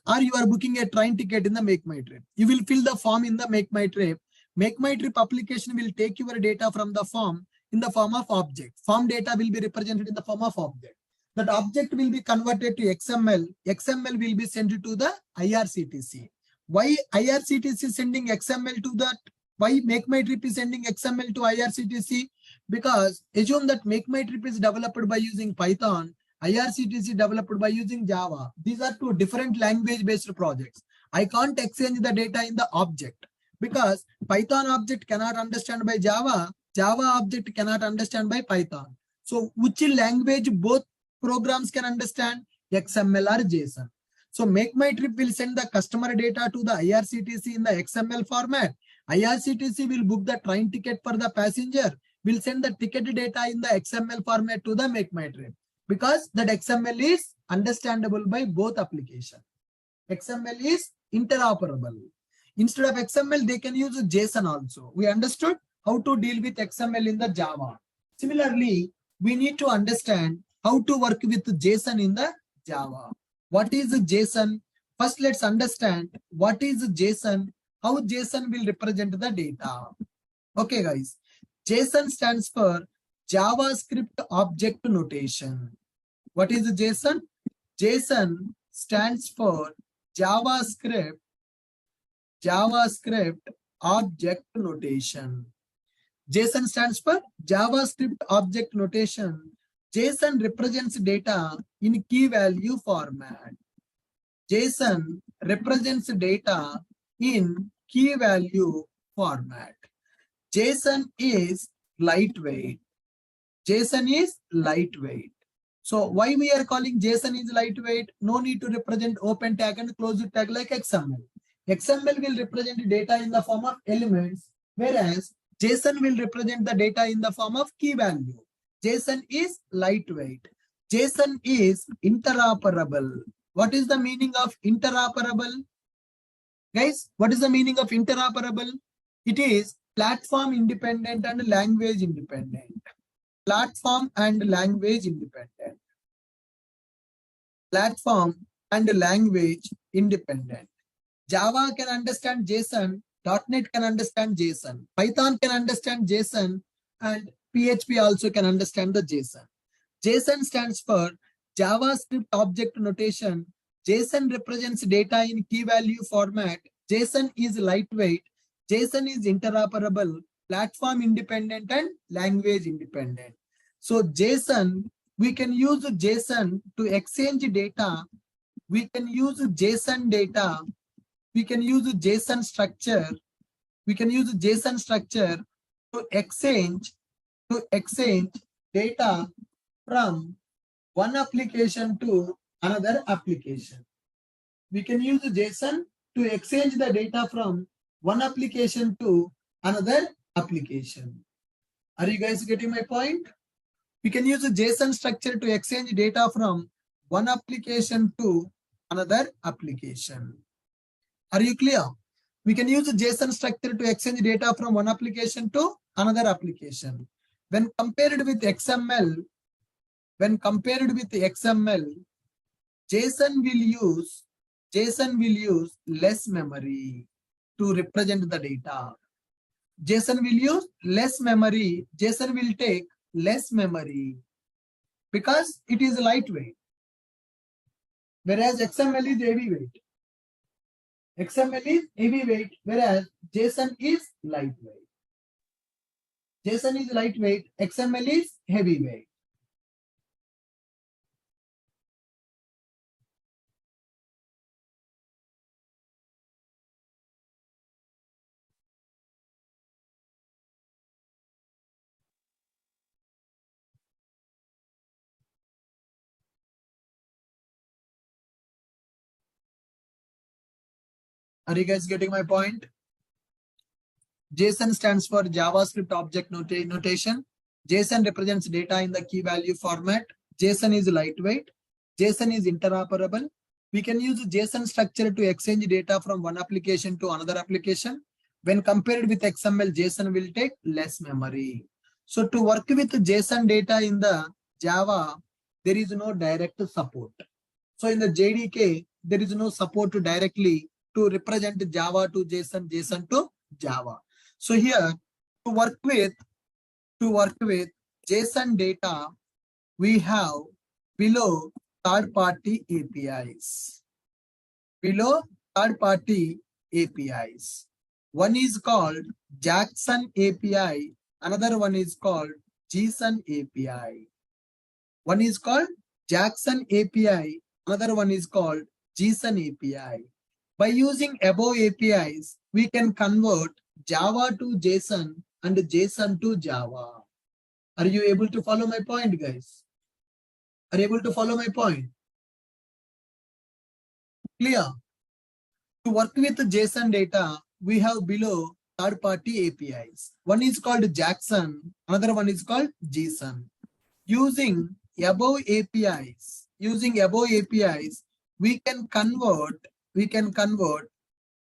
Or you are booking a train ticket in the Make My Trip. You will fill the form in the Make My Trip. Make My Trip application will take your data from the form in the form of object. Form data will be represented in the form of object. That object will be converted to XML. XML will be sent to the IRCTC. Why IRCTC sending XML to that? Why Make My Trip is sending XML to IRCTC? Because assume that Make My Trip is developed by using Python, IRCTC developed by using Java. These are two different language-based projects. I can't exchange the data in the object because Python object cannot understand by Java, Java object cannot understand by Python. So which language both programs can understand? XML or JSON. So Make My Trip will send the customer data to the IRCTC in the XML format. IRCTC will book the train ticket for the passenger, will send the ticket data in the XML format to the Make My Trip because that XML is understandable by both applications. XML is interoperable. Instead of XML, they can use JSON also. We understood how to deal with XML in the Java. Similarly, we need to understand how to work with JSON in the Java. What is JSON? First, let's understand what is JSON, how JSON will represent the data. Okay, guys. JSON stands for JavaScript Object Notation. What is JSON? JSON stands for JavaScript Object Notation. JSON stands for JavaScript Object Notation. JSON represents data in key value format. JSON represents data in key value format. JSON is lightweight. JSON is lightweight. So why we are calling JSON is lightweight? No need to represent open tag and close tag like XML. XML will represent data in the form of elements, whereas JSON will represent the data in the form of key value. JSON is lightweight. JSON is interoperable. What is the meaning of interoperable? Guys, what is the meaning of interoperable? It is platform independent and language independent. Platform and language independent. Platform and language independent. Java can understand JSON, .NET can understand JSON, Python can understand JSON, and PHP also can understand the JSON. JSON stands for JavaScript Object Notation. JSON represents data in key value format. JSON is lightweight. JSON is interoperable, platform independent, and language independent. So JSON, we can use JSON to exchange data. We can use JSON data. We can use JSON structure. We can use JSON structure to exchange data from one application to another application. We can use JSON to exchange the data from one application to another application. Are you guys getting my point? We can use a JSON structure to exchange data from one application to another application. Are you clear? We can use a JSON structure to exchange data from one application to another application. When compared with XML, JSON will use less memory to represent the data. JSON will use less memory. JSON will take less memory because it is lightweight. Whereas XML is heavyweight. XML is heavyweight, whereas JSON is lightweight. JSON is lightweight, XML is heavyweight. Are you guys getting my point? JSON stands for JavaScript Object Notation. JSON represents data in the key value format. JSON is lightweight. JSON is interoperable. We can use JSON structure to exchange data from one application to another application. When compared with XML, JSON will take less memory. So to work with JSON data in the Java, there is no direct support. So in the JDK, there is no support to directly to represent Java to JSON, JSON to Java. So here to work with JSON data, we have below third-party APIs. One is called JAX-A API. Another one is called GSON API. One is called JAX-A API. Another one is called GSON API. By using above APIs, we can convert Java to JSON and JSON to Java. Are you able to follow my point, guys? Are you able to follow my point? Clear? To work with JSON data, we have below third-party APIs. One is called JAX-A, another one is called GSON. Using above APIs, we can convert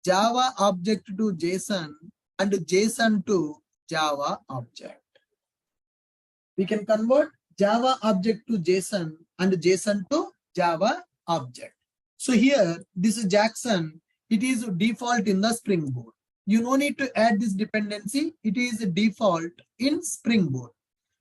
Java object to JSON and JSON to Java object. We can convert Java object to JSON and JSON to Java object. So here, this is JAX-A. It is default in the Spring Boot. You no need to add this dependency. It is default in Spring Boot.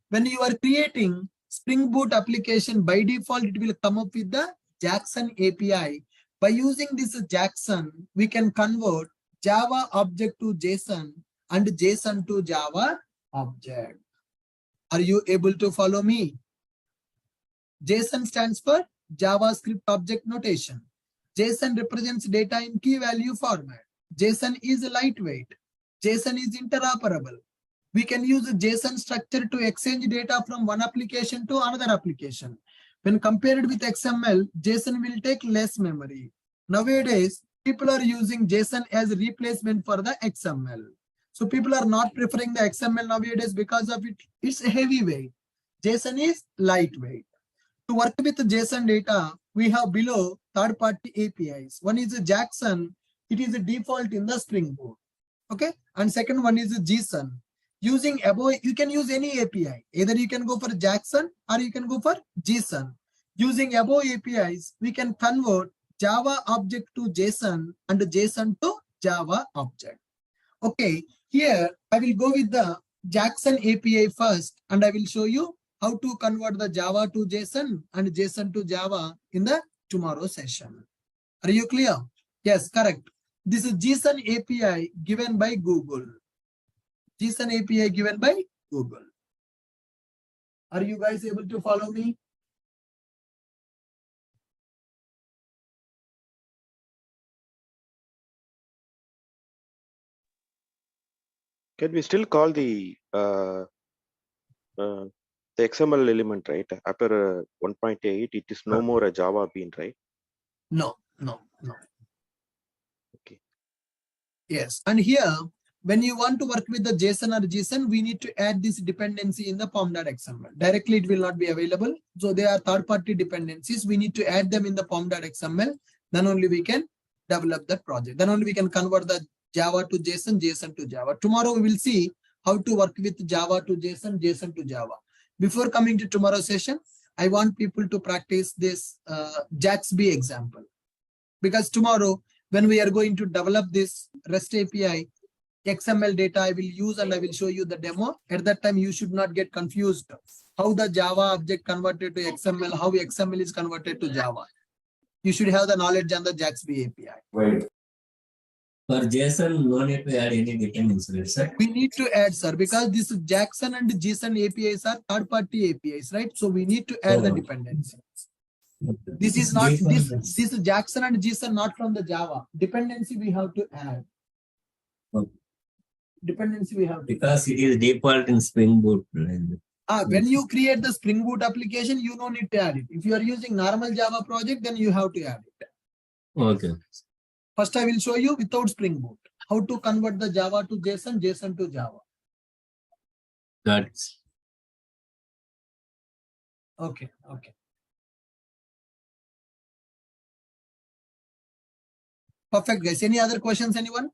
When you are creating Spring Boot application, by default, it will come up with the JAX-A API. By using this JAX-A, we can convert Java object to JSON and JSON to Java object. Are you able to follow me? JSON stands for JavaScript Object Notation. JSON represents data in key value format. JSON is lightweight. JSON is interoperable. We can use a JSON structure to exchange data from one application to another application. When compared with XML, JSON will take less memory. Nowadays, people are using JSON as a replacement for the XML. So people are not preferring the XML nowadays because of its heavyweight. JSON is lightweight. To work with JSON data, we have below third-party APIs. One is a JAX-A. It is a default in the Spring Boot. Okay. And second one is a GSON. Using above, you can use any API. Either you can go for JAX-A or you can go for GSON. Using above APIs, we can convert Java object to JSON and JSON to Java object. Okay. Here, I will go with the JAX-A API first, and I will show you how to convert the Java to JSON and JSON to Java in the tomorrow session. Are you clear? Yes, correct. This is JSON API given by Google. JSON API given by Google. Are you guys able to follow me? Can we still call the XML element, right? After 1.8, it is no more a Java bean, right? No. Okay. Yes. And here, when you want to work with the JSON or JSON, we need to add this dependency in the pom.xml. Directly, it will not be available. So they are third-party dependencies. We need to add them in the pom.xml. Then only we can develop that project. Then only we can convert the Java to JSON, JSON to Java. Tomorrow, we will see how to work with Java to JSON, JSON to Java. Before coming to tomorrow's session, I want people to practice this JAX-B example. Because tomorrow, when we are going to develop this REST API, XML data I will use and I will show you the demo. At that time, you should not get confused how the Java object converted to XML, how XML is converted to Java. You should have the knowledge on the JAX-B API. Right. For JSON, no need to add any dependency, sir. We need to add, sir, because this JAX-A and JSON APIs are third-party APIs, right? So we need to add the dependency. This is not this is JAX-A and JSON not from the Java. Dependency we have to add. Okay. Dependency we have to because it is default in Spring Boot. When you create the Spring Boot application, you don't need to add it. If you are using normal Java project, then you have to add it. Okay. First, I will show you without Spring Boot how to convert the Java to JSON, JSON to Java. Got it. Okay. Perfect, guys. Any other questions, anyone?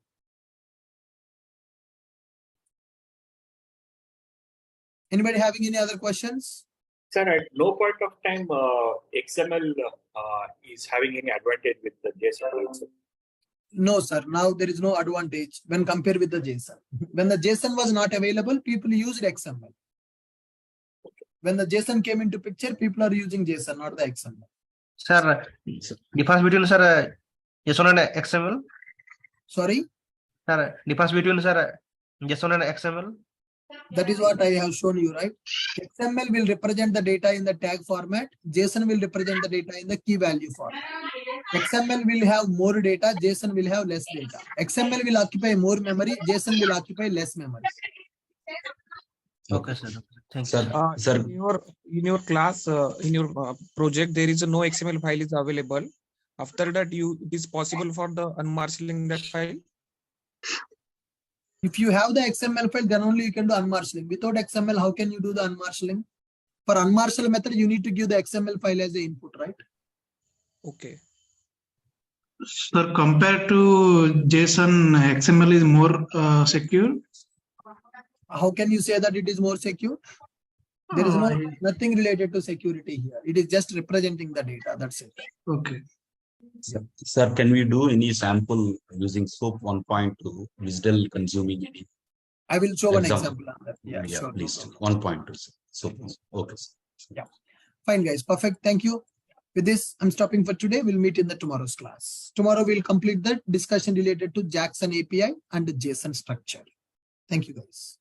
Anybody having any other questions? Sir, at no point of time XML is having any advantage with the JSON also. No, sir. Now there is no advantage when compared with the JSON. When the JSON was not available, people used XML. When the JSON came into picture, people are using JSON, not the XML. Sir, difference between sir JSON and XML? Sorry? Sir, difference between sir JSON and XML? That is what I have shown you, right? XML will represent the data in the tag format. JSON will represent the data in the key value format. XML will have more data. JSON will have less data. XML will occupy more memory. JSON will occupy less memory. Okay, sir. Thank you. Sir, in your class, in your project, there is no XML file is available. After that, it is possible for the unmarshalling that file. If you have the XML file, then only you can do unmarshalling. Without XML, how can you do the unmarshalling? For unmarshal method, you need to give the XML file as the input, right? Okay. Sir, compared to JSON, XML is more secure. How can you say that it is more secure? There is nothing related to security here. It is just representing the data. That's it. Okay. Sir, can we do any sample using SOAP 1.2 digital consuming any? I will show one example on that. Yeah, sure. Please. 1.2. So, okay. Yeah. Fine, guys. Perfect. Thank you. With this, I'm stopping for today. We'll meet in the tomorrow's class. Tomorrow, we'll complete the discussion related to JAX-A API and the JSON structure. Thank you, guys.